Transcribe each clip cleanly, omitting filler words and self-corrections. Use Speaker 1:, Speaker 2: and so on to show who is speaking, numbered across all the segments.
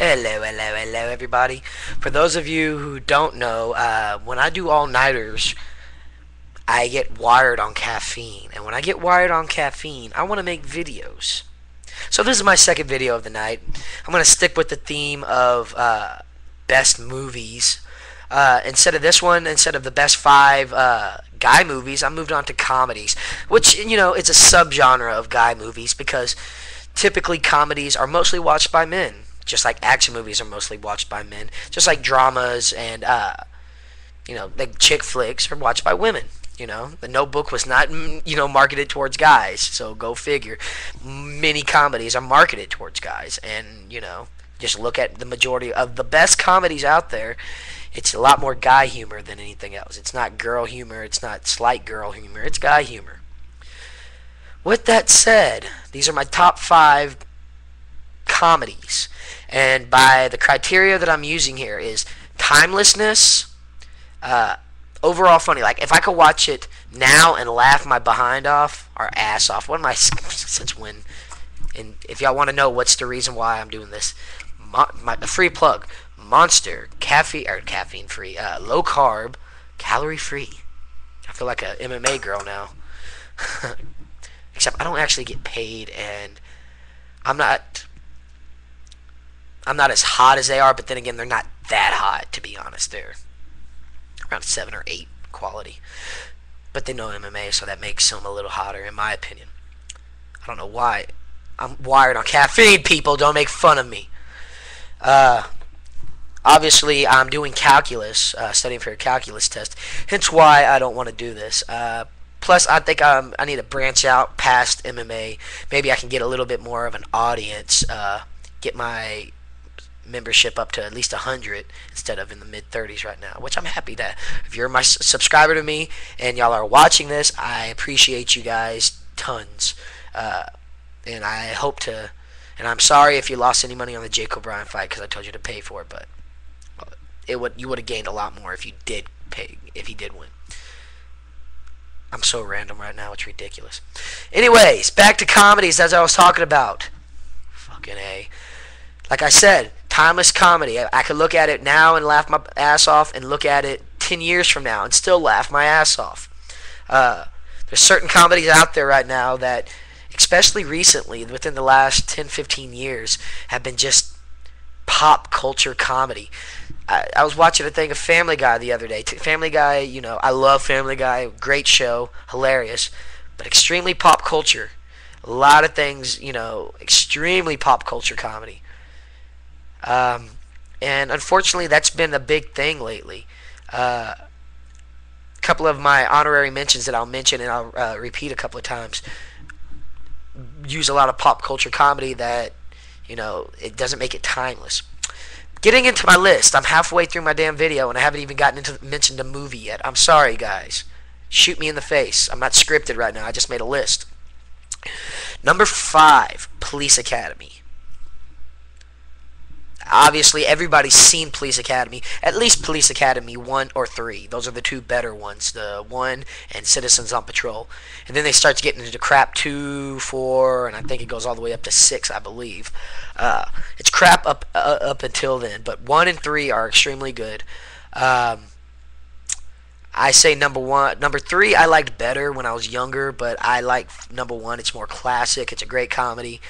Speaker 1: Hello, everybody. For those of you who don't know, when I do all-nighters, I get wired on caffeine. And when I get wired on caffeine, I want to make videos. So this is my second video of the night. I'm going to stick with the theme of best movies. Instead of the best five guy movies, I moved on to comedies, which, it's a subgenre of guy movies because typically comedies are mostly watched by men. Just like action movies are mostly watched by men. Just like dramas and, like chick flicks are watched by women. The Notebook was not, marketed towards guys. So go figure. Many comedies are marketed towards guys. And, just look at the majority of the best comedies out there. It's a lot more guy humor than anything else. It's not girl humor. It's not slight girl humor. It's guy humor. With that said, these are my top 5 comedies. And by the criteria that I'm using here is timelessness, overall funny. Like, if I could watch it now and laugh my behind off, or ass off, what am I, since when? And if y'all want to know what's the reason why I'm doing this, my free plug, Monster, caffeine free, low carb, calorie free. I feel like a MMA girl now. Except I don't actually get paid, and I'm not as hot as they are, but then again, they're not that hot, to be honest. They're around 7 or 8 quality. But they know MMA, so that makes them a little hotter, in my opinion. I don't know why. I'm wired on caffeine, people. Don't make fun of me. Obviously, I'm doing calculus, studying for a calculus test. Hence why I don't want to do this. Plus, I think I need to branch out past MMA. Maybe I can get a little bit more of an audience. Get my membership up to at least 100 instead of in the mid-30s right now, which I'm happy that if you're my subscriber to me and y'all are watching this, I appreciate you guys tons. And I hope to, and I'm sorry if you lost any money on the Jake O'Brien fight because I told you to pay for it, but you would have gained a lot more if you did pay, if he did win. I'm so random right now, it's ridiculous. Anyways, back to comedies as I was talking about. Fucking A. Like I said, timeless comedy. I could look at it now and laugh my ass off, and look at it 10 years from now and still laugh my ass off. There's certain comedies out there right now that, especially recently, within the last 10, 15 years, have been just pop culture comedy. I was watching a thing of Family Guy the other day. Family Guy, I love Family Guy. Great show. Hilarious. But extremely pop culture. A lot of things, extremely pop culture comedy. And unfortunately, that's been a big thing lately. A couple of my honorary mentions that I'll mention and I'll repeat a couple of times use a lot of pop culture comedy that, it doesn't make it timeless. Getting into my list, I'm halfway through my damn video and I haven't even gotten into mentioned a movie yet. I'm sorry, guys. Shoot me in the face. I'm not scripted right now. I just made a list. Number 5, Police Academy. Obviously, everybody's seen Police Academy. At least Police Academy 1 or 3. Those are the 2 better ones. The 1 and Citizens on Patrol. And then they start getting into crap 2, 4, and I think it goes all the way up to 6, I believe. It's crap up until then. But 1 and 3 are extremely good. I say number 1. Number 3 I liked better when I was younger, but I like number 1. It's more classic. It's a great comedy.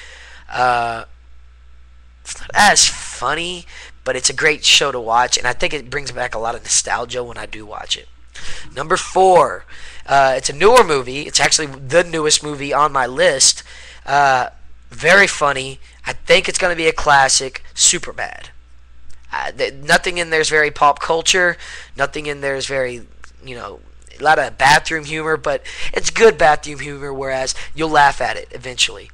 Speaker 1: It's not as funny, but it's a great show to watch, and I think it brings back a lot of nostalgia when I do watch it. Number 4, it's a newer movie. It's actually the newest movie on my list. Very funny. I think it's going to be a classic. Superbad. Nothing in there is very pop culture. Nothing in there is very, a lot of bathroom humor, but it's good bathroom humor, whereas you'll laugh at it eventually.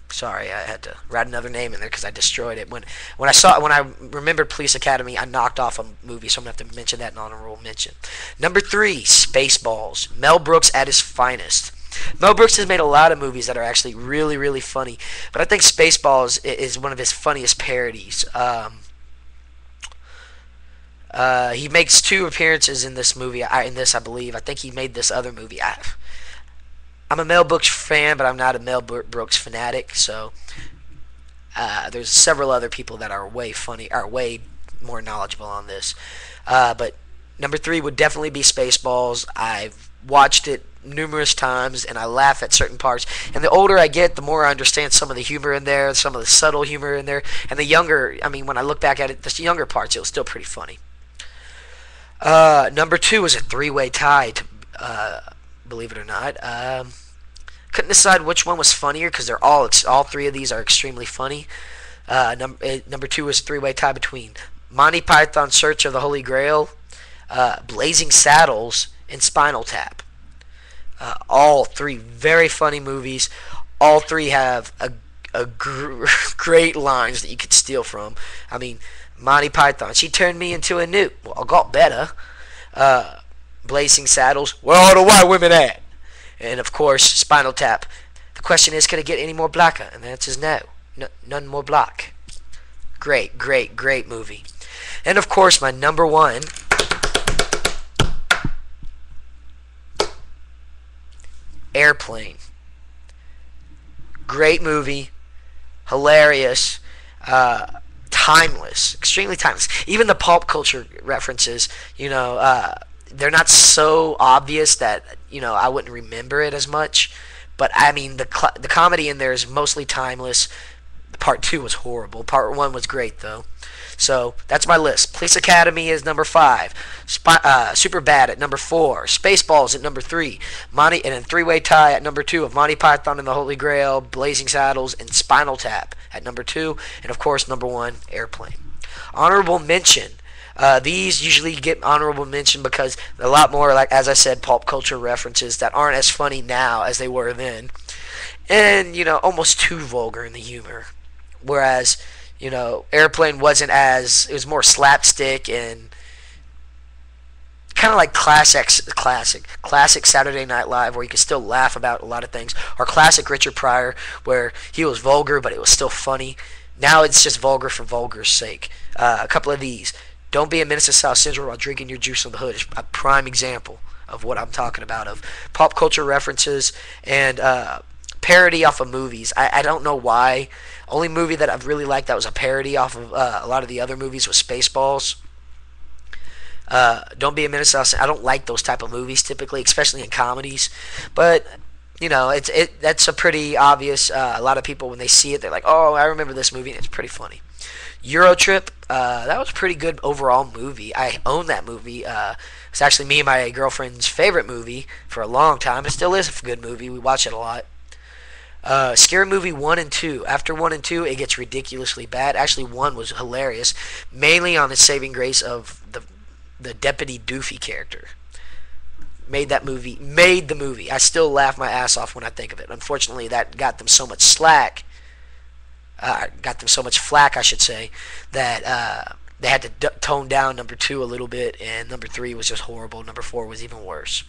Speaker 1: Sorry, I had to write another name in there because I destroyed it. When I remembered Police Academy, I knocked off a movie, so I'm going to have to mention that in honorable mention. Number 3, Spaceballs. Mel Brooks at his finest. Mel Brooks has made a lot of movies that are actually really, really funny, but I think Spaceballs is one of his funniest parodies. He makes 2 appearances in this movie. I believe. I think he made this other movie. I'm a Mel Brooks fan, but I'm not a Mel Brooks fanatic. So there's several other people that are way more knowledgeable on this. But number three would definitely be Spaceballs. I've watched it numerous times and I laugh at certain parts. And the older I get, the more I understand some of the humor in there, some of the subtle humor in there. And the younger, I mean, when I look back at it, the younger parts, it was still pretty funny. Number two is a three-way tie, believe it or not. Couldn't decide which one was funnier because all three of these are extremely funny. Number two is a three-way tie between Monty Python's Search of the Holy Grail, Blazing Saddles, and Spinal Tap. All three very funny movies. All three have great lines that you could steal from. I mean, Monty Python, she turned me into a newt. Well, I got better. Blazing Saddles, where are the white women at? And of course, Spinal Tap. The question is, can it get any more blacker? And the answer is no. None more black. Great, great, great movie. And of course, my number one, Airplane. Great movie. Hilarious. Timeless. Extremely timeless. Even the pulp culture references, they're not so obvious that I wouldn't remember it as much. But I mean, the comedy in there is mostly timeless. Part 2 was horrible. Part 1 was great though. So that's my list. Police Academy is number 5. Super Bad at number 4. Spaceballs at number 3. And a three-way tie at number 2 of Monty Python and the Holy Grail, Blazing Saddles, and Spinal Tap at number 2. And of course, number 1, Airplane. Honorable mention. These usually get honorable mention because a lot more, like as I said, pulp culture references that aren't as funny now as they were then. And, almost too vulgar in the humor. Whereas, Airplane wasn't it was more slapstick and kind of like classic Saturday Night Live, where you could still laugh about a lot of things, or classic Richard Pryor, where he was vulgar but it was still funny. Now it's just vulgar for vulgar's sake. A couple of these. Don't be a menace to South Central while drinking your juice on the hood is a prime example of what I'm talking about, of pop culture references and parody off of movies. I don't know why. Only movie that I've really liked that was a parody off of a lot of the other movies was Spaceballs. Don't be a menace to South Central. I don't like those type of movies typically, especially in comedies. But that's a pretty obvious. A lot of people, when they see it, they're like, "Oh, I remember this movie," and it's pretty funny. Eurotrip, that was a pretty good overall movie. I own that movie. It's actually me and my girlfriend's favorite movie for a long time. It still is a good movie. We watch it a lot. Scary Movie 1 and 2. After 1 and 2, it gets ridiculously bad. Actually, 1 was hilarious, mainly on the saving grace of the Deputy Doofy character. Made the movie. I still laugh my ass off when I think of it. Unfortunately, that got them so much flack, I should say, that they had to tone down number 2 a little bit, and number 3 was just horrible. Number 4 was even worse.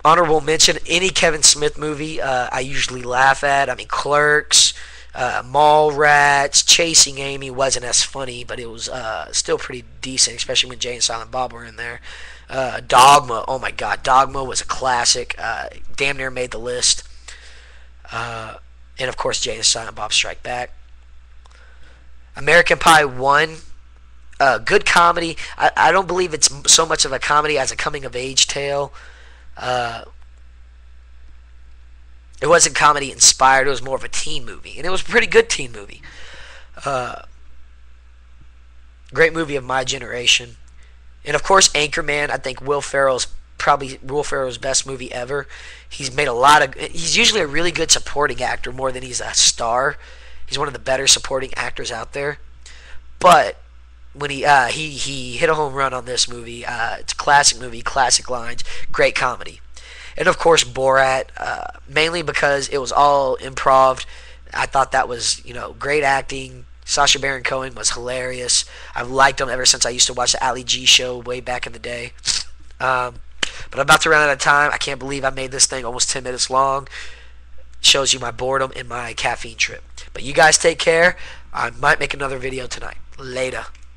Speaker 1: Honorable mention, any Kevin Smith movie I usually laugh at. I mean, Clerks, Mallrats, Chasing Amy wasn't as funny, but it was still pretty decent, especially when Jay and Silent Bob were in there. Dogma, oh my god, Dogma was a classic. Damn near made the list. And of course, Jay and Silent Bob Strike Back. American Pie 1, good comedy. I don't believe it's so much of a comedy as a coming-of-age tale. It wasn't comedy inspired. It was more of a teen movie, and it was a pretty good teen movie. Great movie of my generation. And of course, Anchorman. I think Will Ferrell's best movie ever. He's usually a really good supporting actor more than he's a star. He's one of the better supporting actors out there. But when he hit a home run on this movie. It's a classic movie, classic lines, great comedy. And of course Borat, mainly because it was all improv. I thought that was, great acting. Sacha Baron Cohen was hilarious. I've liked him ever since I used to watch the Ali G show way back in the day. But I'm about to run out of time. I can't believe I made this thing almost 10 minutes long. Shows you my boredom and my caffeine trip. But you guys take care. I might make another video tonight. Later.